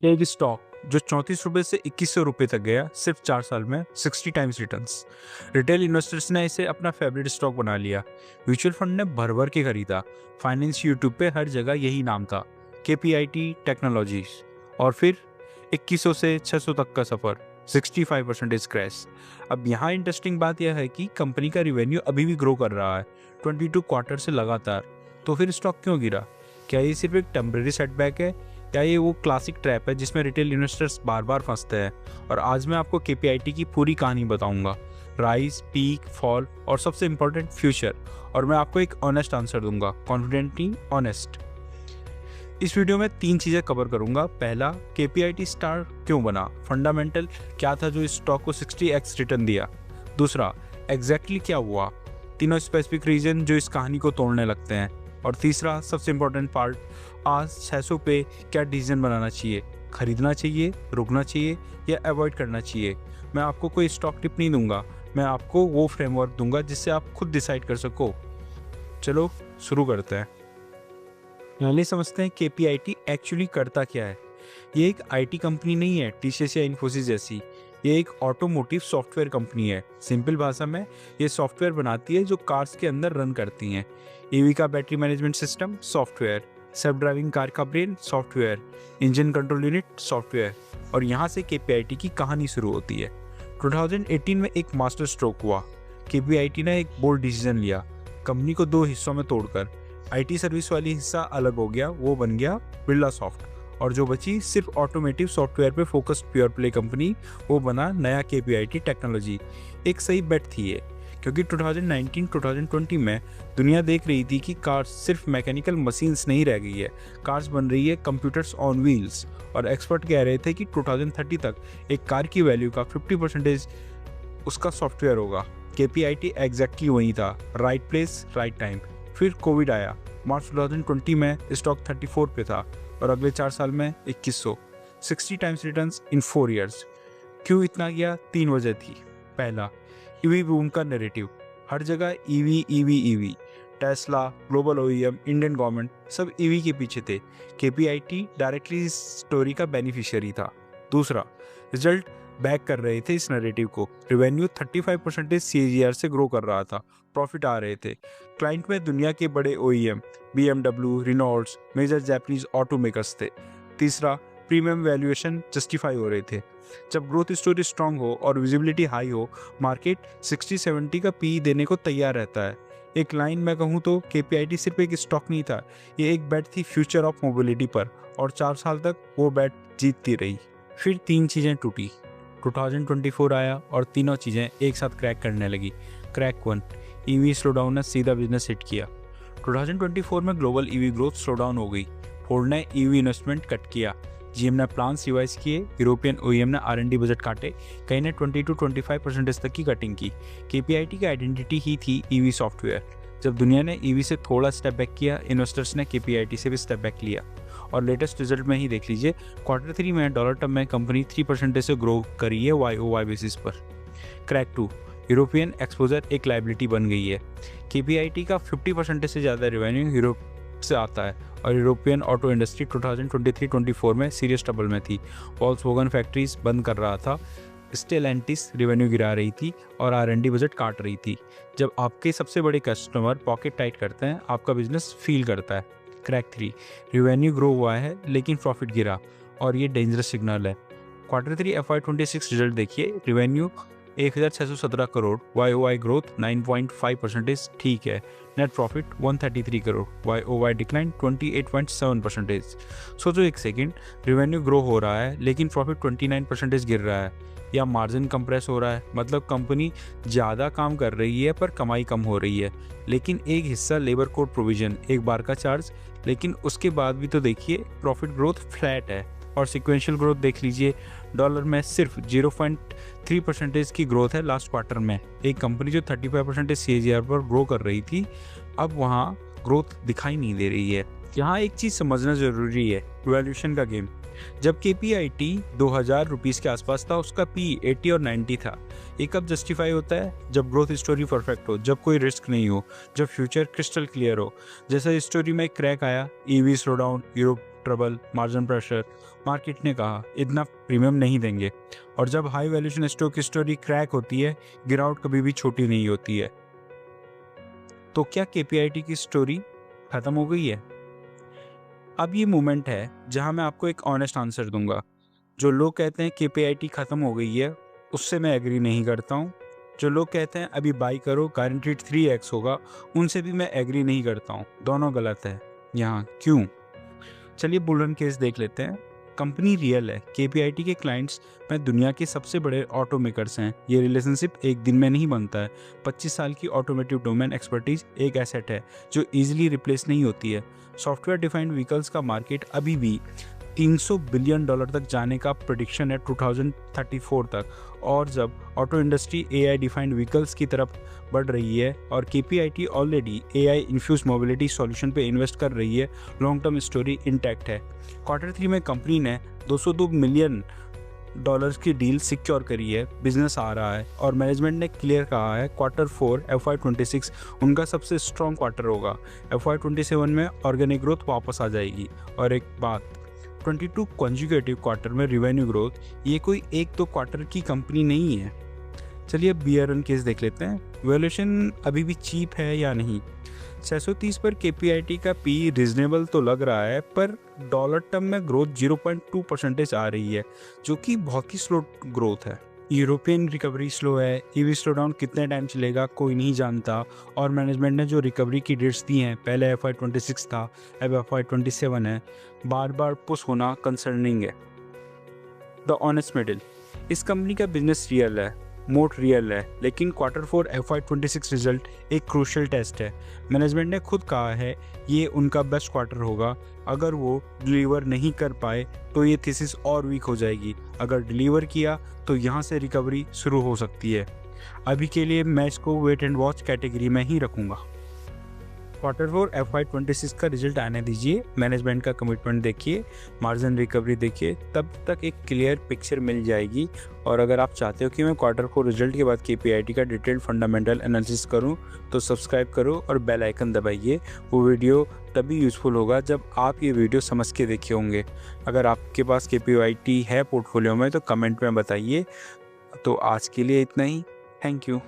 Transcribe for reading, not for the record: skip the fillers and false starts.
ये एक स्टॉक जो 34 रुपये से 2100 रुपये तक गया सिर्फ 4 साल में 60 टाइम्स रिटर्न्स। रिटेल इन्वेस्टर्स ने इसे अपना फेवरेट स्टॉक बना लिया। म्यूचुअल फंड ने भर भर के खरीदा। फाइनेंस यूट्यूब पे हर जगह यही नाम था, KPIT टेक्नोलॉजीज। और फिर 2100 से 600 तक का सफ़र, 65% क्रैश। अब यहाँ इंटरेस्टिंग बात यह है कि कंपनी का रिवेन्यू अभी भी ग्रो कर रहा है 22 क्वार्टर से लगातार। तो फिर स्टॉक क्यों गिरा? क्या ये सिर्फ एक टेम्परेरी सेटबैक है, या ये वो क्लासिक ट्रैप है जिसमें रिटेल इन्वेस्टर्स बार बार फंसते हैं? और आज मैं आपको KPIT की पूरी कहानी बताऊंगा, राइज, पीक, फॉल और सबसे इम्पोर्टेंट फ्यूचर। और मैं आपको एक ऑनेस्ट आंसर दूंगा, कॉन्फिडेंटली ऑनेस्ट। इस वीडियो में 3 चीज़ें कवर करूंगा। पहला, KPIT स्टार क्यों बना, फंडामेंटल क्या था जो इस स्टॉक को 60x रिटर्न दिया। दूसरा, एग्जैक्टली क्या हुआ, तीनों स्पेसिफिक रीजन जो इस कहानी को तोड़ने लगते हैं। और तीसरा, सबसे इम्पोर्टेंट पार्ट, आज 600 पे क्या डिसीजन बनाना चाहिए, खरीदना चाहिए, रुकना चाहिए या अवॉइड करना चाहिए। मैं आपको कोई स्टॉक टिप नहीं दूंगा, मैं आपको वो फ्रेमवर्क दूंगा जिससे आप खुद डिसाइड कर सको। चलो शुरू करते हैं। पहले समझते हैं KPIT एक्चुअली करता क्या है। ये एक IT कंपनी नहीं है TCS या इन्फोसिस जैसी, ये एक ऑटोमोटिव सॉफ्टवेयर कंपनी है। सिंपल भाषा में ये सॉफ्टवेयर बनाती है जो कार्स के अंदर रन करती हैं। EV का battery management system software, self driving car का brain software, engine control unit software. और यहाँ से KPIT की कहानी शुरू होती है। 2018 में एक मास्टर स्ट्रोक हुआ। KPIT ने एक बोल्ड डिसीजन लिया, कंपनी को 2 हिस्सों में तोड़कर। IT सर्विस वाली हिस्सा अलग हो गया, वो बन गया बिरला सॉफ्ट। और जो बची सिर्फ ऑटोमेटिव सॉफ्टवेयर पे फोकस्ड प्योर प्ले कंपनी, वो बना नया KPIT टेक्नोलॉजी। एक सही बेट थी ये, क्योंकि 2019-2020 में दुनिया देख रही थी कि कार्स सिर्फ मैकेनिकल मशीन्स नहीं रह गई है, कार्स बन रही है कंप्यूटर्स ऑन व्हील्स। और एक्सपर्ट कह रहे थे कि 2030 तक एक कार की वैल्यू का 50% उसका सॉफ्टवेयर होगा। KPIT एग्जैक्टली वही था, राइट प्लेस राइट टाइम। फिर कोविड आया, मार्च 2020 में स्टॉक 34 पे था और अगले 4 साल में 2100, 60 टाइम्स रिटर्न्स इन 4 ईयर्स। क्यों इतना गया? 3 वजह थी। पहला, EV बूम का नैरेटिव, हर जगह EV। Tesla, global OEM, Indian government सब EV के पीछे थे। KPIT डायरेक्टली इस स्टोरी का बेनिफिशियरी था। दूसरा, रिजल्ट बैक कर रहे थे इस नैरेटिव को। रिवेन्यू 35% CAGR से ग्रो कर रहा था, प्रॉफिट आ रहे थे। क्लाइंट में दुनिया के बड़े OEM, BMW, Reynolds, major Japanese auto makers थे। तीसरा, प्रीमियम वैल्यूएशन जस्टिफाई हो रहे थे। जब ग्रोथ स्टोरी स्ट्रांग हो और विजिबिलिटी हाई हो, मार्केट 60-70 का PE देने को तैयार रहता है। एक लाइन में कहूँ तो KPIT सिर्फ एक स्टॉक नहीं था, ये एक बेट थी फ्यूचर ऑफ मोबिलिटी पर। और 4 साल तक वो बेट जीतती रही। फिर 3 चीज़ें टूटी। 2024 आया और तीनों चीज़ें एक साथ क्रैक करने लगी। क्रैक 1, EV स्लोडाउन ने सीधा बिजनेस हिट किया। 2024 में ग्लोबल EV ग्रोथ स्लोडाउन हो गई। फोर्ड ने EV इन्वेस्टमेंट कट किया, GM ने प्लान्स रिवाइज किए, यूरोपियन OEM ने R&D बजट काटे, कई ने 20-25% तक की कटिंग की। KPIT की आइडेंटिटी ही थी EV सॉफ्टवेयर। जब दुनिया ने EV से थोड़ा स्टेप बैक किया, इन्वेस्टर्स ने KPIT से भी स्टेप बैक लिया। और लेटेस्ट रिजल्ट में ही देख लीजिए, Q3 में डॉलर टर्म में कंपनी 3% से ग्रो करी है YOY बेसिस पर। क्रैक 2, यूरोपियन एक्सपोजर एक लाइबिलिटी बन गई है। KPIT का 50% से ज़्यादा रेवेन्यू यूरोप से आता है और यूरोपियन ऑटो इंडस्ट्री 2023-24 में सीरियस ट्रबल में थी। वॉल्क्सवैगन फैक्ट्रीज बंद कर रहा था, स्टेलेंटिस रेवेन्यू गिरा रही थी और R&D बजट काट रही थी। जब आपके सबसे बड़े कस्टमर पॉकेट टाइट करते हैं, आपका बिजनेस फील करता है। क्रैक 3, रिवेन्यू ग्रो हुआ है लेकिन प्रॉफिट गिरा, और ये डेंजरस सिग्नल है। Q3 FY26 रिजल्ट देखिए, रिवेन्यू 1617 करोड़, YOY ग्रोथ 9.5%, ठीक है। Net profit 133 crore, YOY decline 28.7%। सोचो एक सेकेंड, रिवेन्यू ग्रो हो रहा है लेकिन प्रॉफिट 29% गिर रहा है, या मार्जिन कंप्रेस हो रहा है। मतलब कंपनी ज़्यादा काम कर रही है पर कमाई कम हो रही है। लेकिन एक हिस्सा लेबर कोड प्रोविजन, एक बार का चार्ज, लेकिन उसके बाद भी तो देखिए प्रॉफिट ग्रोथ फ्लैट है। और सिक्वेंशियल ग्रोथ देख लीजिए, डॉलर में सिर्फ 0.3% की ग्रोथ है लास्ट क्वार्टर में। एक कंपनी जो 35% CAGR पर ग्रो कर रही थी, अब वहाँ ग्रोथ दिखाई नहीं दे रही है। यहाँ एक चीज़ समझना ज़रूरी है, वैल्यूएशन का गेम। जब KPIT 2000 रुपीज़ के आसपास था, उसका PE 80 और 90 था। ये कब जस्टिफाई होता है? जब ग्रोथ स्टोरी परफेक्ट हो, जब कोई रिस्क नहीं हो, जब फ्यूचर क्रिस्टल क्लियर हो। जैसा स्टोरी में क्रैक आया, EV slow down, Europe trouble, margin pressure, market ने कहा इतना प्रीमियम नहीं देंगे। और जब हाई वैल्यूएशन स्टॉक की स्टोरी क्रैक होती है, गिरावट कभी भी छोटी नहीं होती है। तो क्या KPIT की स्टोरी खत्म हो गई है? अब ये मोमेंट है जहां मैं आपको एक ऑनेस्ट आंसर दूंगा। जो लोग कहते हैं KPIT खत्म हो गई है, उससे मैं एग्री नहीं करता हूँ। जो लोग कहते हैं अभी बाई करो, गारंटीड 3x होगा, उनसे भी मैं एग्री नहीं करता हूँ। दोनों गलत है। यहाँ क्यों? चलिए बुलरन केस देख लेते हैं। कंपनी रियल है, KPIT के क्लाइंट्स में दुनिया के सबसे बड़े ऑटो मेकर्स हैं। ये रिलेशनशिप एक दिन में नहीं बनता है। 25 साल की ऑटोमेटिव डोमेन एक्सपर्टीज एक एसेट है जो इजीली रिप्लेस नहीं होती है। सॉफ्टवेयर डिफाइंड व्हीकल्स का मार्केट अभी भी $300 बिलियन तक जाने का प्रेडिक्शन है 2034 तक। और जब auto industry AI defined vehicles की तरफ बढ़ रही है और KPIT already AI infuse mobility solution पे इन्वेस्ट कर रही है, लॉन्ग टर्म स्टोरी इंटैक्ट है। Q3 में कंपनी ने $202 मिलियन की डील सिक्योर करी है, बिजनेस आ रहा है और मैनेजमेंट ने क्लियर कहा है Q4 FY26 उनका सबसे स्ट्रॉन्ग क्वार्टर होगा। FY27 में ऑर्गेनिक ग्रोथ वापस आ जाएगी। और एक बात, 22 कॉन्जिक्यूटिव क्वार्टर में रेवेन्यू ग्रोथ, ये कोई एक दो क्वार्टर की कंपनी नहीं है। चलिए अब BRN केस देख लेते हैं। वैल्यूएशन अभी भी चीप है या नहीं? 630 पर KPIT का PE रिजनेबल तो लग रहा है, पर डॉलर टर्म में ग्रोथ 0.2% आ रही है, जो कि बहुत ही स्लो ग्रोथ है। यूरोपियन रिकवरी स्लो है, EV स्लो डाउन कितने टाइम चलेगा कोई नहीं जानता। और मैनेजमेंट ने जो रिकवरी की डेट्स दी हैं, पहले FY26 था, अब FY27 है, बार बार पुश होना कंसर्निंग है। द ऑनेस्ट मिडिल, इस कंपनी का बिजनेस रियल है, मोट रियल है, लेकिन Q4 FY26 रिजल्ट एक क्रूशियल टेस्ट है। मैनेजमेंट ने खुद कहा है ये उनका बेस्ट क्वार्टर होगा। अगर वो डिलीवर नहीं कर पाए तो ये थीसिस और वीक हो जाएगी। अगर डिलीवर किया तो यहाँ से रिकवरी शुरू हो सकती है। अभी के लिए मैं इसको वेट एंड वॉच कैटेगरी में ही रखूँगा। Q4 FY26 का रिजल्ट आने दीजिए, मैनेजमेंट का कमिटमेंट देखिए, मार्जिन रिकवरी देखिए, तब तक एक क्लियर पिक्चर मिल जाएगी। और अगर आप चाहते हो कि मैं Q4 रिजल्ट के बाद KPIT का डिटेल्ड फंडामेंटल एनालिसिस करूं, तो सब्सक्राइब करो और बेल आइकन दबाइए। वो वीडियो तभी यूज़फुल होगा जब आप ये वीडियो समझ के देखे होंगे। अगर आपके पास KPIT है पोर्टफोलियो में तो कमेंट में बताइए। तो आज के लिए इतना ही। Thank you.